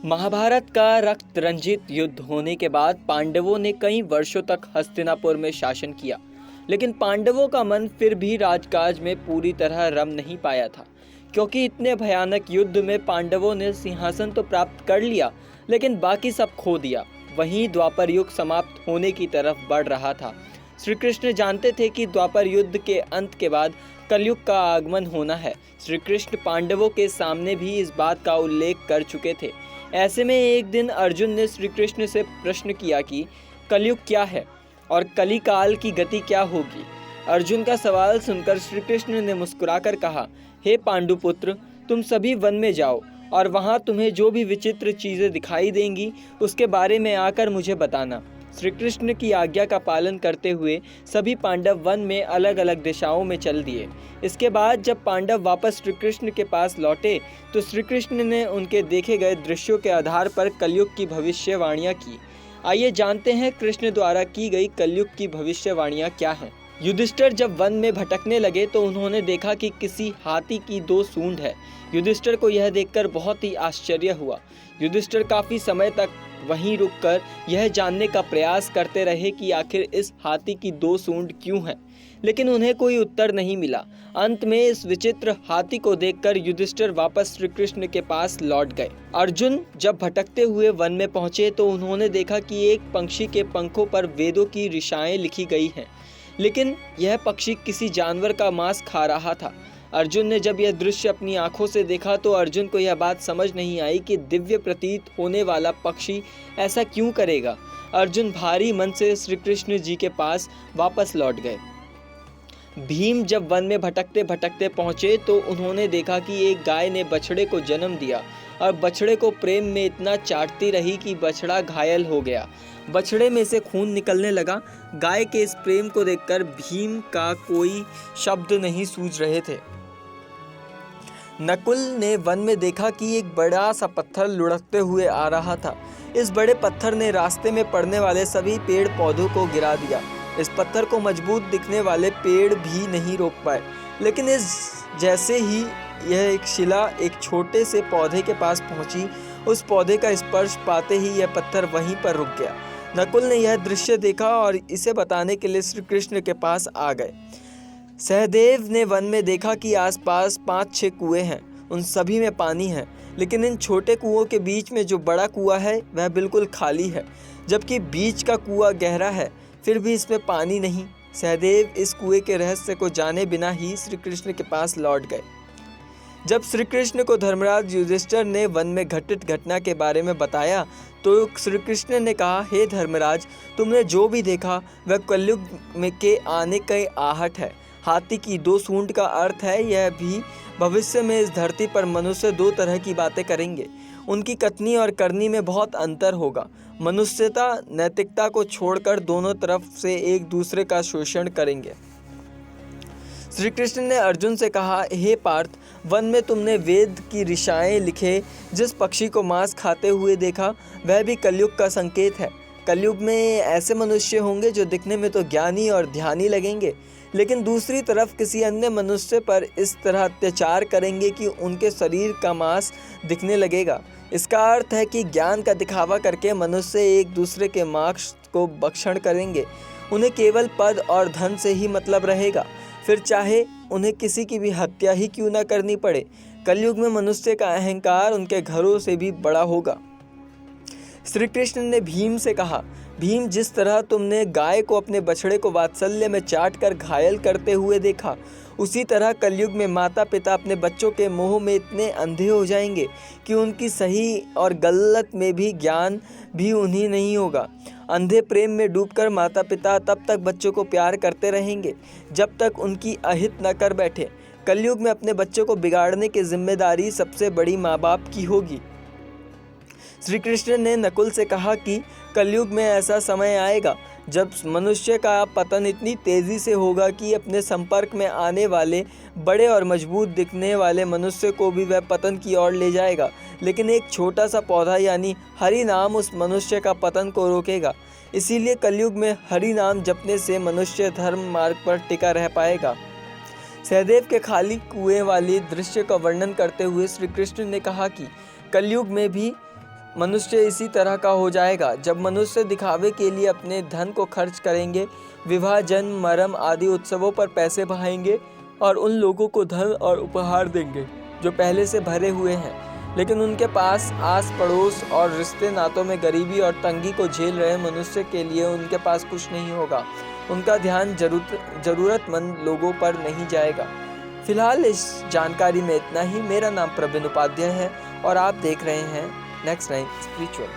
महाभारत का रक्त रंजित युद्ध होने के बाद पांडवों ने कई वर्षों तक हस्तिनापुर में शासन किया, लेकिन पांडवों का मन फिर भी राजकाज में पूरी तरह रम नहीं पाया था, क्योंकि इतने भयानक युद्ध में पांडवों ने सिंहासन तो प्राप्त कर लिया, लेकिन बाकी सब खो दिया। वहीं द्वापर युग समाप्त होने की तरफ बढ़ रहा था। श्री कृष्ण जानते थे कि द्वापर युद्ध के अंत के बाद कलयुग का आगमन होना है। श्री कृष्ण पांडवों के सामने भी इस बात का उल्लेख कर चुके थे। ऐसे में एक दिन अर्जुन ने श्री कृष्ण से प्रश्न किया कि कलयुग क्या है और कलिकाल की गति क्या होगी। अर्जुन का सवाल सुनकर श्री कृष्ण ने मुस्कुराकर कहा, हे पांडुपुत्र, तुम सभी वन में जाओ और वहां तुम्हें जो भी विचित्र चीजें दिखाई देंगी उसके बारे में आकर मुझे बताना। श्री कृष्ण की आज्ञा का पालन करते हुए सभी पांडव वन में अलग अलग दिशाओं में चल दिए। इसके बाद जब पांडव वापस श्री कृष्ण के पास लौटे तो श्री कृष्ण ने उनके देखे गए दृश्यों के आधार पर कलयुग की भविष्यवाणियां की। आइए जानते हैं कृष्ण द्वारा की गई कलयुग की भविष्यवाणियां क्या हैं। युधिष्ठिर जब वन में भटकने लगे तो उन्होंने देखा कि किसी हाथी की 2 सूंड है। युधिष्ठिर को यह देखकर बहुत ही आश्चर्य हुआ। युधिष्ठिर काफी समय तक वहीं रुककर यह जानने का प्रयास करते रहे कि आखिर इस हाथी की 2 सूंड क्यों हैं, लेकिन उन्हें कोई उत्तर नहीं मिला। अंत में इस विचित्र हाथी को देखकर युधिष्ठिर वापस श्री कृष्ण के पास लौट गए। अर्जुन जब भटकते हुए वन में पहुंचे तो उन्होंने देखा कि एक पक्षी के पंखों पर वेदों की ऋचाएं लिखी गई हैं, लेकिन यह पक्षी किसी जानवर का मांस खा रहा था। अर्जुन ने जब यह दृश्य अपनी आंखों से देखा तो अर्जुन को यह बात समझ नहीं आई कि दिव्य प्रतीत होने वाला पक्षी ऐसा क्यों करेगा। अर्जुन भारी मन से श्री कृष्ण जी के पास वापस लौट गए। भीम जब वन में भटकते भटकते पहुंचे तो उन्होंने देखा कि एक गाय ने बछड़े को जन्म दिया और बछड़े को प्रेम में इतना चाटती रही कि बछड़ा घायल हो गया। बछड़े में से खून निकलने लगा। गाय के इस प्रेम को देखकर भीम का कोई शब्द नहीं सूझ रहे थे। नकुल ने वन में देखा कि एक बड़ा सा पत्थर लुढ़कते हुए आ रहा था। इस बड़े पत्थर ने रास्ते में पड़ने वाले सभी पेड़ पौधों को गिरा दिया। इस पत्थर को मजबूत दिखने वाले पेड़ भी नहीं रोक पाए, लेकिन इस जैसे ही यह एक शिला एक छोटे से पौधे के पास पहुंची, उस पौधे का स्पर्श पाते ही यह पत्थर वहीं पर रुक गया। नकुल ने यह दृश्य देखा और इसे बताने के लिए श्री कृष्ण के पास आ गए। सहदेव ने वन में देखा कि आसपास 5-6 कुएं हैं, उन सभी में पानी है, लेकिन इन छोटे कुओं के बीच में जो बड़ा कुआं है वह बिल्कुल खाली है, जबकि बीच का कुआं गहरा है, फिर भी इसमें पानी नहीं। सहदेव इस कुएं के रहस्य को जाने बिना ही श्री कृष्ण के पास लौट गए। जब श्री कृष्ण को धर्मराज युधिष्ठिर ने वन में घटित घटना के बारे में बताया तो श्री कृष्ण ने कहा, हे धर्मराज, तुमने जो भी देखा वह कलयुग में के आने की आहट है। हाथी की 2 सूंड का अर्थ है यह भी भविष्य में इस धरती पर मनुष्य 2 तरह की बातें करेंगे। उनकी कथनी और करनी में बहुत अंतर होगा। मनुष्यता नैतिकता को छोड़कर दोनों तरफ से एक दूसरे का शोषण करेंगे। श्री कृष्ण ने अर्जुन से कहा, हे पार्थ, वन में तुमने वेद की ऋचाएं लिखे जिस पक्षी को मांस खाते हुए देखा वह भी कलयुग का संकेत है। कलयुग में ऐसे मनुष्य होंगे जो दिखने में तो ज्ञानी और ध्यानी लगेंगे, लेकिन दूसरी तरफ किसी अन्य मनुष्य पर इस तरह अत्याचार करेंगे कि उनके शरीर का मांस दिखने लगेगा। इसका अर्थ है कि ज्ञान का दिखावा करके मनुष्य एक दूसरे के मांस को भक्षण करेंगे। उन्हें केवल पद और धन से ही मतलब रहेगा, फिर चाहे उन्हें किसी की भी हत्या ही क्यों न करनी पड़े। कलयुग में मनुष्य का अहंकार उनके घरों से भी बड़ा होगा। श्री कृष्ण ने भीम से कहा, भीम, जिस तरह तुमने गाय को अपने बछड़े को वात्सल्य में चाट कर घायल करते हुए देखा, उसी तरह कलयुग में माता पिता अपने बच्चों के मोह में इतने अंधे हो जाएंगे कि उनकी सही और गलत में भी ज्ञान भी उन्हें नहीं होगा। अंधे प्रेम में डूबकर माता पिता तब तक बच्चों को प्यार करते रहेंगे जब तक उनकी अहित न कर बैठे। कलयुग में अपने बच्चों को बिगाड़ने की जिम्मेदारी सबसे बड़ी माँ बाप की होगी। श्री कृष्ण ने नकुल से कहा कि कलयुग में ऐसा समय आएगा जब मनुष्य का पतन इतनी तेज़ी से होगा कि अपने संपर्क में आने वाले बड़े और मजबूत दिखने वाले मनुष्य को भी वह पतन की ओर ले जाएगा, लेकिन एक छोटा सा पौधा यानी हरि नाम उस मनुष्य का पतन को रोकेगा। इसीलिए कलयुग में हरि नाम जपने से मनुष्य धर्म मार्ग पर टिका रह पाएगा। सहदेव के खाली कुएं वाली दृश्य का वर्णन करते हुए श्री कृष्ण ने कहा कि कलयुग में भी मनुष्य इसी तरह का हो जाएगा। जब मनुष्य दिखावे के लिए अपने धन को खर्च करेंगे, विवाह, जन्म, मरम आदि उत्सवों पर पैसे बहाएंगे और उन लोगों को धन और उपहार देंगे जो पहले से भरे हुए हैं, लेकिन उनके पास आस पड़ोस और रिश्ते नातों में गरीबी और तंगी को झेल रहे मनुष्य के लिए उनके पास कुछ नहीं होगा। उनका ध्यान जरूरतमंद लोगों पर नहीं जाएगा। फिलहाल इस जानकारी में इतना ही। मेरा नाम प्रवीण उपाध्याय है और आप देख रहे हैं नेक्स्ट टाइम स्पिरिचुअल।